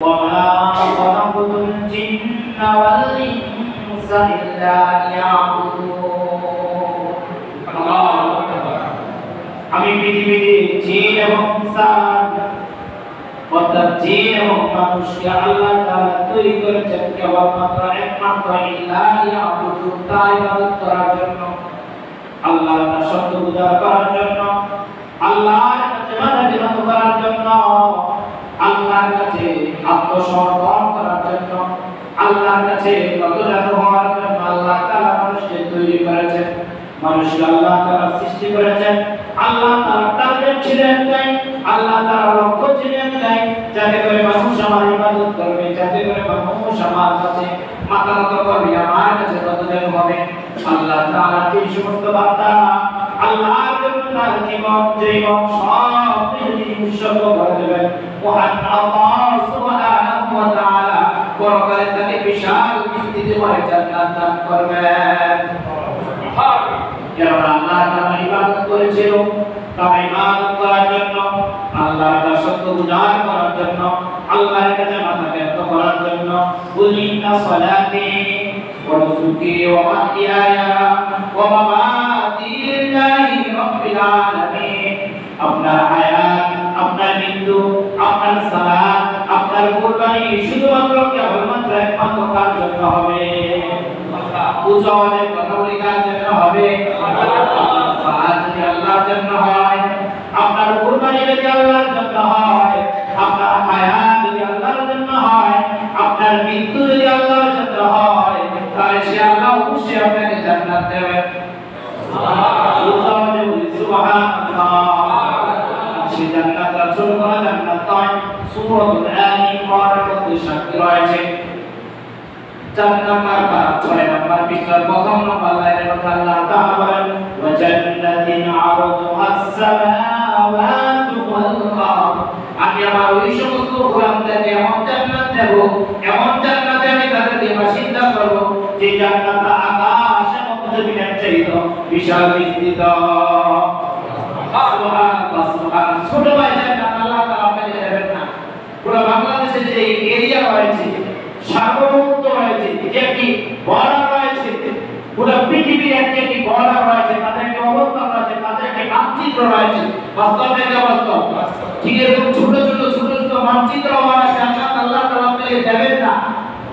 وما خلقت الجن والإنس إلا ليعبدون আমি পৃথিবীতে জিন এবং ইনসান অর্থাৎ জিন এবং মানুষকে আল্লাহ তাআলা তৈরি করেছেন কেবলমাত্র একমাত্র ইল্লা লিয়াবুদুন, তার ইবাদত করার জন্য, আল্লাহর দাসত্ব পূজা করার জন্য, আল্লাহর কাছে মাথা নত করার জন্য, আল্লাহর কাছে আত্মসমর্পণ করার জন্য, আল্লাহর কাছে নতজাত হওয়ার জন্য আল্লাহ তাআলা মানুষকে তৈরি করেছেন। মানুষকে আল্লাহ তাআলা সৃষ্টি করেছেন। আল্লাহ তাআলা টার্গেট ছিলেন তাই, আল্লাহ তাআলা লক্ষ্য ছিলেন তাই, যাতে করে মানুষ আমার ইবাদত করবে, যাতে করে মানুষ আমার কাছে মাথা নত করবে, আমার কাছে নতজাত হবে। আল্লাহ তাআলা এই সমস্ত বান্দা আল্লাহর জন্য তার জীবন সব কিছু উৎসর্গ করে দেবেন। মহান আল্লাহ সুবহানাহু ওয়া তাআলা পরকালে তাকে বিশাল বিস্তৃত করে জান্নাত দান করবেন। যারা আল্লাহ তাআলার ইবাদত করেছিল, তারা ইবাদত করার জন্য, আল্লাহর দাসত্ব পূজা করার জন্য, আল্লাহর কাছে মাথা নত করার জন্য, কুলিনা সালাতি ওয়া নুসুকি ওয়া মাহইয়ায়া ওয়া মামাতি লিল্লাহি রাব্বিল আলামিন। আপনার হায়াত, আপনার মৃত্যু, আপনার সালাত, আপনার কুরবানি শুধুমাত্র কেবলমাত্র একমাত্র কার জন্য হবে? উচ্চারণের কথা বলি কার জন্য হবে? সালাত যদি আল্লাহর জন্য হয়, আপনার কুরবানি যদি আল্লাহর জন্য হয়, আপনার হায়াত যদি আল্লাহর জন্য হয়, আপনার মৃত্যু যদি আল্লাহর জন্য হয়, তাহলে সে আল্লাহ অবশ্যই আপনাকে জান্নাত দেবেন। উচ্চারণে বলি সুবহানাল্লাহ। সে জান্নাত ছোট বড় জান্নাত নয়, সূরাতুল আল ইমরানের মধ্যে সাক্ষী রয়েছে। 4 নম্বর বা 6 নম্বর পৃষ্ঠার প্রথম নম্বর লাইনের মধ্যে আল্লাহ তাআলা বলেন, ওয়া জান্নাতিন আরদুহাস সামাওয়াতু ওয়াল আরদ। আমি আমার ওই সমস্ত গোলামদেরকে এমন জান্নাত দেব, এমন জান্নাতে আমি তাদেরকে বাসিন্দা করব যে জান্নাতটা আকাশ এবং জমিনের চাইতে বিশাল বিস্তৃত। সুবহানাল্লাহ, সুবহানাল্লাহ। ছোট ভাই জান্নাত আল্লাহ তাআলা আপনাকে দেবেন না। পুরো বাংলাদেশে যে এরিয়া রয়েছে, সার্বভৌমত্ব রয়েছে, যে কি বর্ডার রয়েছে, পুরো পৃথিবীর একটি বর্ডার রয়েছে, তাদের একটি অবস্থান রয়েছে, তাদের একটি মানচিত্র রয়েছে। বাস্তব নাকি অবাস্তব? ঠিক এরকম ছোট ছোট মানচিত্র হওয়ার জান্নাত আল্লাহ তাআলা আপনাকে দেবেন না।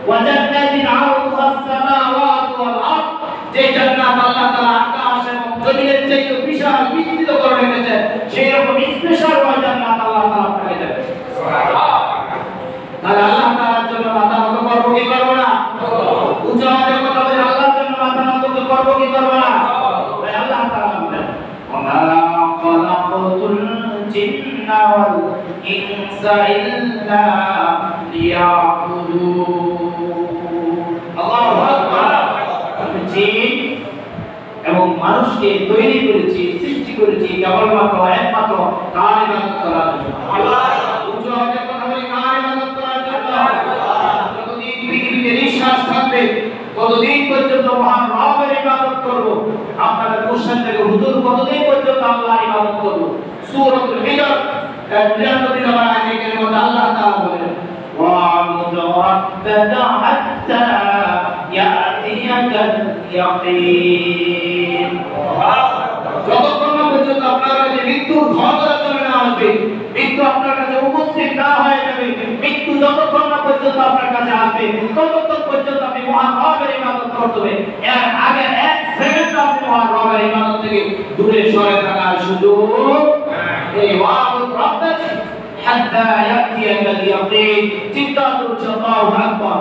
ওয়াজান্নাতিন আরদুহাস সামাওয়াতু ওয়াল আরদ, যে জান্নাত আল্লাহ তাআলা আকাশ এবং জমিনের চাইতে বিশাল বিস্তৃত করে রেখেছেন, সেই রকম স্পেশাল ওই জান্নাত আল্লাহ তাআলা আপনাকে দেবেন। সুবহানাল্লাহ। তাহলে আল্লাহ তাআলার জন্য মাথা নত করব কি করব না? উচ্চ আওয়াজে কথা বলে আল্লাহর জন্য মাথা নত করব কি করব না? তাই আল্লাহ তাআলা বলেন, ওয়া মা খালাকাতুল জিন্না ওয়াল ইনসা ইল্লা লিয়াবুদুন। আল্লাহু আকবার। জিন এবং মানুষকে তৈরি করেছি, সৃষ্টি করেছি কেবলমাত্র একমাত্র তার ইবাদত করার জন্য। আল্লাহ উচ্চ আওয়াজে কথা বলে কার ইবাদত করার জন্য? যতদিন পৃথিবীতে নিঃশ্বাস থাকবে ততদিন পর্যন্ত মহান রবের ইবাদত করব। আপনারা কোশ্চেন থেকে হুজুর কতদিন পর্যন্ত আল্লাহর ইবাদত করব? সূরাতুল হিজর 93 নম্বর আয়াতের মধ্যে আল্লাহ তাআলা বলেন, ওয়া'বুদ রাব্বাকা হাত্তা ইয়াতিয়াকাল ইয়াকিন। যতক্ষণ না পর্যন্ত আপনার কাছে মৃত্যুর ঘটনা চলে না আসবে, মৃত্যু আপনার কাছে উপস্থিত না হয়ে যাবে, মৃত্যু যতক্ষণ না পর্যন্ত আপনার কাছে আসবে, ততক্ষণ পর্যন্ত আপনি মহান রবের ইবাদত করতে হবে। এর আগে এক সেকেন্ড আপনি মহান রবের ইবাদত থেকে দূরে সরে থাকার সুযোগ এই ওয়া'বুদ রাব্বাকা হাত্তা ইয়াতিয়াকাল ইয়াকিন। চিন্তা করুন, আল্লাহু আকবার।